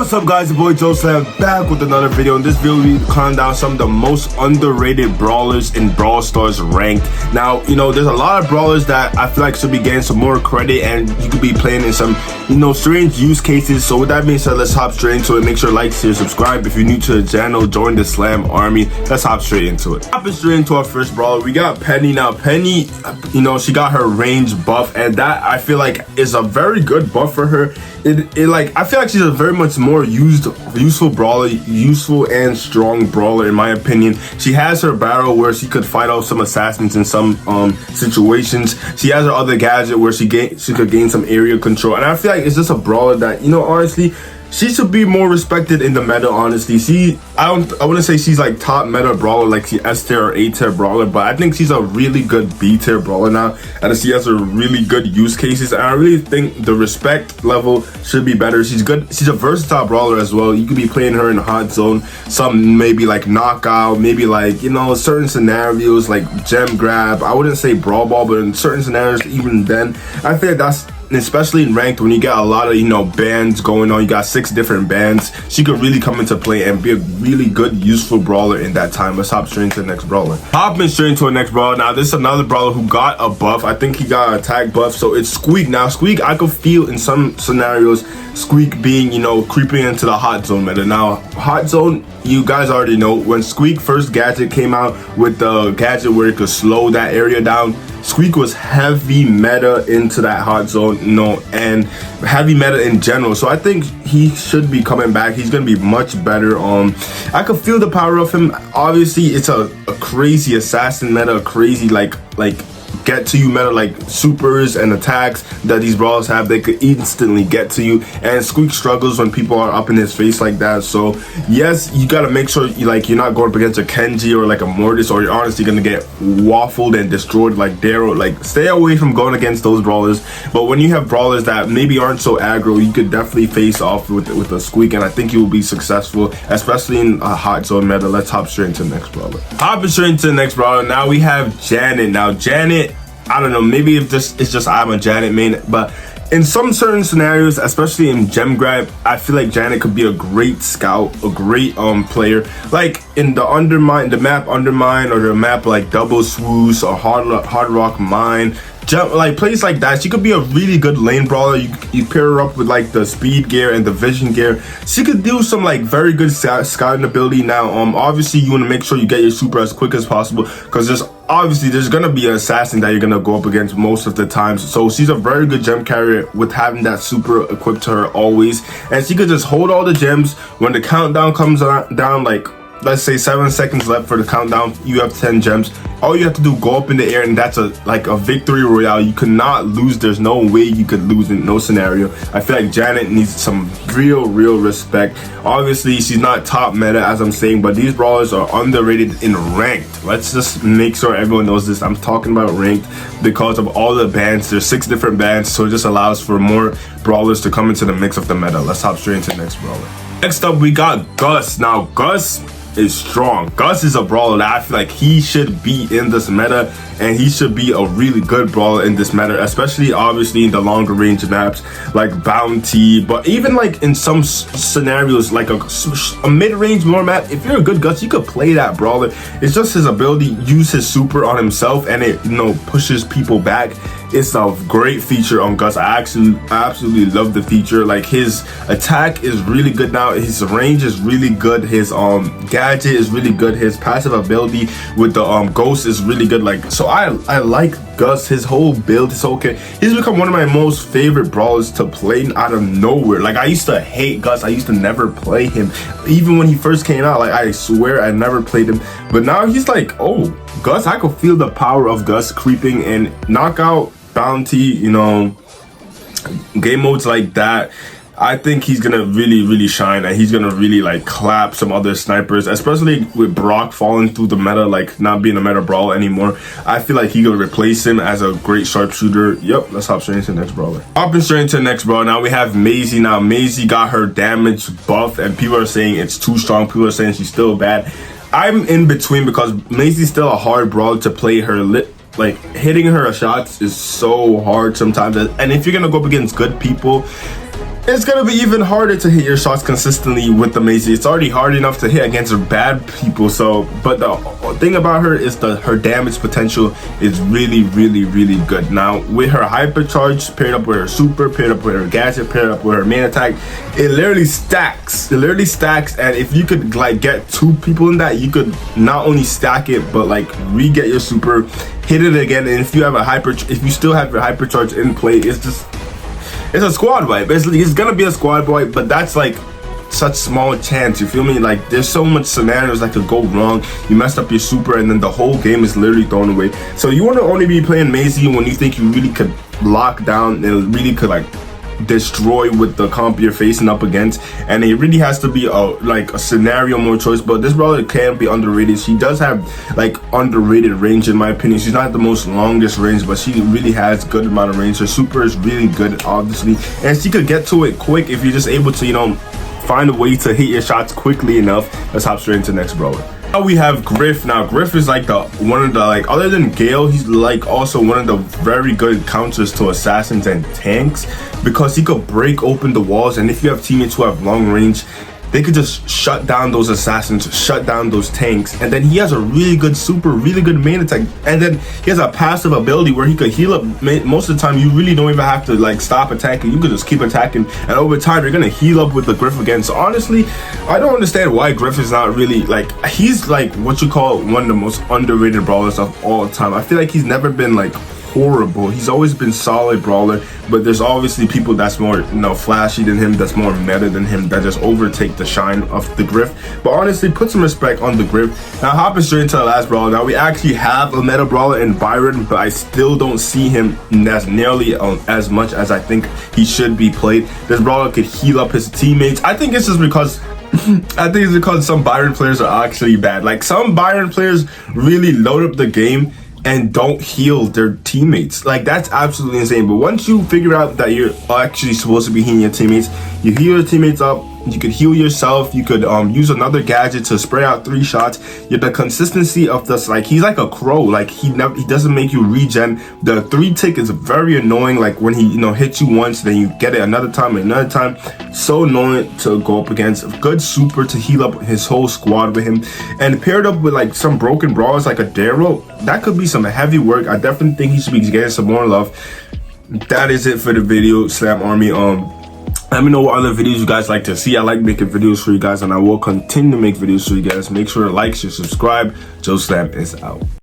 What's up guys, your boy Joe Slam back with another video. In this video we count down some of the most underrated brawlers in Brawl Stars ranked. Now, there's a lot of brawlers that I feel like should be getting some more credit and you could be playing in some, strange use cases. So with that being said, let's hop straight into it. Make sure to like, share, subscribe. If you're new to the channel, join the Slam army. Let's hop straight into it. Hopping straight into our first brawler, we got Penny. Now Penny, she got her range buff, and that I feel like is a very good buff for her. I feel like she's a very much more useful brawler, useful and strong brawler in my opinion. She has her barrel where she could fight off some assassins in some situations. She has her other gadget where she could gain some area control, and I feel like it's just a brawler that, honestly, she should be more respected in the meta. Honestly, I wouldn't say she's like top meta brawler like she S tier or A tier brawler, but I think she's a really good B tier brawler now, and she has a really good use cases, and I really think the respect level should be better. She's good. She's a versatile brawler as well. You could be playing her in hot zone, some maybe like knockout, maybe like certain scenarios like gem grab. I wouldn't say brawl ball, but in certain scenarios even then, I feel like that's, especially in ranked, when you got a lot of bans going on, you got 6 different bans, she could really come into play and be a really good useful brawler in that time. Let's hop straight into the next brawler. Hopping straight into the next brawler. Now this is another brawler who got a buff. I think he got an attack buff, so it's Squeak. Now Squeak, I could feel in some scenarios Squeak being creeping into the hot zone meta. Now hot zone, you guys already know, when Squeak first gadget came out with the gadget where it could slow that area down, Squeak was heavy meta into that hot zone, and heavy meta in general. So I think he should be coming back. He's gonna be much better. I could feel the power of him. Obviously, it's a crazy assassin meta, a crazy like get to you meta, like supers and attacks that these brawlers have. They could instantly get to you, and Squeak struggles when people are up in his face like that. So yes, you gotta make sure you're not going up against a Kenji or like a Mortis, or you're honestly gonna get waffled and destroyed like Daryl. Like, stay away from going against those brawlers. But when you have brawlers that maybe aren't so aggro, you could definitely face off with a Squeak, and I think you will be successful, especially in a hot zone meta. Let's hop straight into the next brawler. Hopping straight into the next brawler. Now we have Janet. Now Janet, I don't know, maybe if this it's just I'm a Janet main, but in some certain scenarios, especially in gem grab, I feel like Janet could be a great scout, a great player. Like in the map Undermine, or the map like Double Swoosh or Hard Rock Mine, like places like that, she could be a really good lane brawler. You pair her up with like the speed gear and the vision gear, she could do some like very good scouting ability. Now obviously you want to make sure you get your super as quick as possible, because there's gonna be an assassin that you're gonna go up against most of the times. So she's a very good gem carrier with having that super equipped to her always, and she could just hold all the gems. When the countdown comes down, like let's say 7 seconds left for the countdown, you have 10 gems. All you have to do, go up in the air, and that's a victory royale. You could not lose. There's no way you could lose in no scenario. I feel like Janet needs some real respect. Obviously she's not top meta as I'm saying, but these brawlers are underrated in ranked. Let's just make sure everyone knows this. I'm talking about ranked because of all the bans. There's 6 different bans, so it just allows for more brawlers to come into the mix of the meta. Let's hop straight into the next brawler. Next up we got Gus. Now Gus is strong. Gus is a brawler that I feel like he should be in this meta, and he should be a really good brawler in this meta, especially obviously in the longer range maps like Bounty, but even like in some scenarios like a mid-range more map. If you're a good Gus, you could play that brawler. It's just his ability, use his super on himself, and it pushes people back. It's a great feature on Gus. I absolutely love the feature. Like, his attack is really good now, his range is really good, his gadget is really good, his passive ability with the ghost is really good. Like, so I like Gus. His whole build is okay. He's become one of my most favorite brawlers to play out of nowhere. Like, I used to hate Gus. I used to never play him. Even when he first came out, like, I swear I never played him. But now he's like, oh, Gus, I could feel the power of Gus creeping in knockout, Bounty, game modes like that. I think he's gonna really shine, and he's gonna really like clap some other snipers, especially with Brock falling through the meta, like not being a meta brawler anymore. I feel like he could replace him as a great sharpshooter. Yep, let's hop straight into the next brawler. Hopping straight into the next brawler. Now we have Mais. Now Mais got her damage buff, and people are saying it's too strong. People are saying she's still bad. I'm in between, because Mais is still a hard brawler to play. Like, hitting her shots is so hard sometimes, and if you're gonna go up against good people, it's gonna be even harder to hit your shots consistently with the Mais. It's already hard enough to hit against bad people. So, but the thing about her is her damage potential is really, really, really good. Now, with her hypercharge paired up with her super, paired up with her gadget, paired up with her main attack, it literally stacks. It literally stacks, and if you could like get 2 people in that, you could not only stack it, but like re-get your super, hit it again, and if you have if you still have your hypercharge in play, it's a squad wipe. It's gonna be a squad wipe, but that's like such small chance, you feel me? Like, there's so much scenarios that could go wrong. You messed up your super and then the whole game is literally thrown away. So you want to only be playing Mais when you think you really could lock down and really could like destroy with the comp you're facing up against, and it really has to be a scenario more choice. But this brawler can be underrated. She does have like underrated range in my opinion. She's not the most longest range, but she really has good amount of range. Her super is really good, obviously, and she could get to it quick if you're just able to, you know, find a way to hit your shots quickly enough. Let's hop straight into the next brawler. Now we have Griff. Now Griff is like one of the like, other than Gale, he's like also one of the very good counters to assassins and tanks, because he could break open the walls, and if you have teammates who have long range, they could just shut down those assassins, shut down those tanks. And then he has a really good super, really good main attack, and then he has a passive ability where he could heal up. Most of the time you really don't even have to like stop attacking. You could just keep attacking, and over time you're gonna heal up with the Griff again. So honestly, I don't understand why Griff is not really like, he's like what you call one of the most underrated brawlers of all time. I feel like he's never been like horrible. He's always been solid brawler, but there's obviously people that's more, you know, flashy than him, that's more meta than him, that just overtake the shine of the Griff. But honestly, put some respect on the Griff. Now hopping straight into the last brawler. Now we actually have a meta brawler in Byron, but I still don't see him as nearly as much as I think he should be played. This brawler could heal up his teammates. I think it's just because I think it's because some Byron players are actually bad. Like, some Byron players really load up the game and don't heal their teammates. Like, that's absolutely insane. But once you figure out that you're actually supposed to be healing your teamates, you heal your teammates up, you could heal yourself, you could use another gadget to spray out 3 shots. The consistency of this, like, he's like a crow. Like, he doesn't make you regen. The 3 tick is very annoying. Like, when he, you know, hits you once, then you get it another time, another time. So annoying to go up against. Good super to heal up his whole squad with him, and paired up with like some broken brawlers like a Daryl, that could be some heavy work. I definitely think he should be getting some more love. That is it for the video, Slam Army. Let me know what other videos you guys like to see. I like making videos for you guys, and I will continue to make videos for you guys. Make sure to like, share, subscribe. Joe Slam is out.